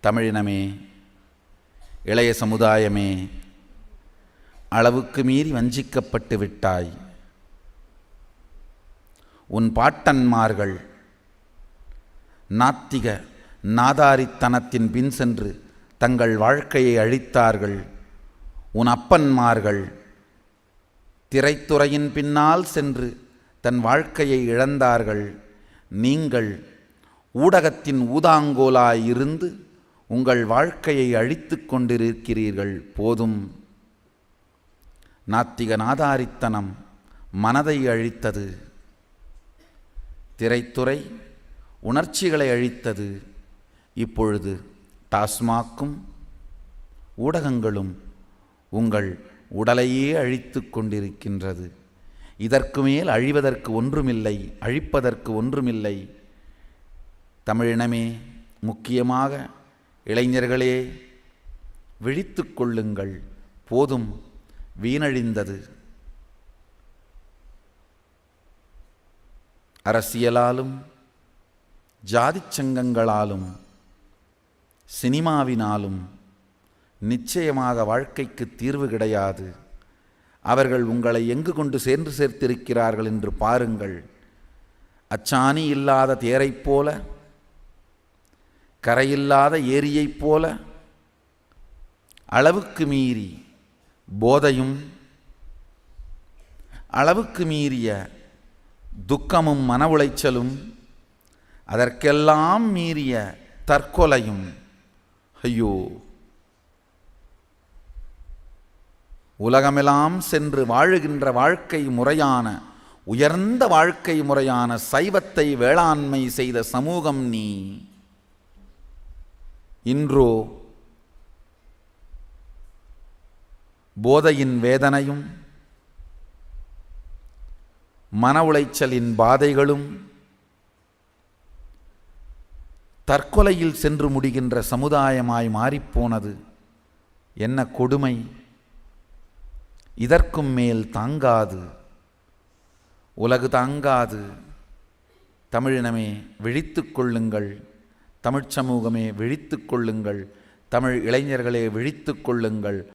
தமிழினமே, இளைய சமுதாயமே, அளவுக்கு மீறி வஞ்சிக்கப்பட்டு விட்டாய். உன் பாட்டன்மார்கள் நாத்திக நாதாரித்தனத்தின் பின் சென்று தங்கள் வாழ்க்கையை அழித்தார்கள். உன் அப்பன்மார்கள் திரைத்துறையின் பின்னால் சென்று தன் வாழ்க்கையை இழந்தார்கள். நீங்கள் ஊடகத்தின் ஊதாங்கோலாய் இருந்து உங்கள் வாழ்க்கையை அழித்து கொண்டிருக்கிறீர்கள். போதும். நாத்திக நாதாரித்தனம் மனதை அழித்தது. திரைத்துறை உணர்ச்சிகளை அழித்தது. இப்பொழுது டாஸ்மாக்கும் ஊடகங்களும் உங்கள் உடலையே அழித்து கொண்டிருக்கின்றது. இதற்கு மேல் அழிவதற்கு ஒன்றுமில்லை, அழிப்பதற்கு ஒன்றுமில்லை. தமிழினமே, முக்கியமாக இளைஞர்களே, விழித்து கொள்ளுங்கள். போதும், வீணழிந்தது. அரசியலாலும் ஜாதிச் சங்கங்களாலும் சினிமாவினாலும் நிச்சயமாக வாழ்க்கைக்கு தீர்வு கிடையாது. அவர்கள் உங்களை எங்கு கொண்டு சேர்த்திருக்கிறார்கள் என்று பாருங்கள். அச்சாணி இல்லாத தேரைப் போல, கரையில்லாத ஏரியைப் போல, அளவுக்கு மீறி போதையும் அளவுக்கு மீறிய துக்கமும் மன உளைச்சலும், அதற்கெல்லாம் மீறிய தற்கொலையும். ஐயோ, உலகமெல்லாம் சென்று வாழுகின்ற வாழ்க்கை முறையான, உயர்ந்த வாழ்க்கை முறையான சைவத்தை வேளாண்மை செய்த சமூகம் நீ. இன்றோ போதையின் வேதனையும் மன உளைச்சலின் பாதைகளும் தற்கொலையில் சென்று முடிகின்ற சமுதாயமாய் மாறிப்போனது. என்ன கொடுமை! இதற்கும் மேல் தாங்காது, உலகு தாங்காது. தமிழினமே, விழித்து கொள்ளுங்கள். தமிழ்ச் சமூகமே, விழித்து கொள்ளுங்கள். தமிழ் இளைஞர்களே, விழித்து கொள்ளுங்கள்.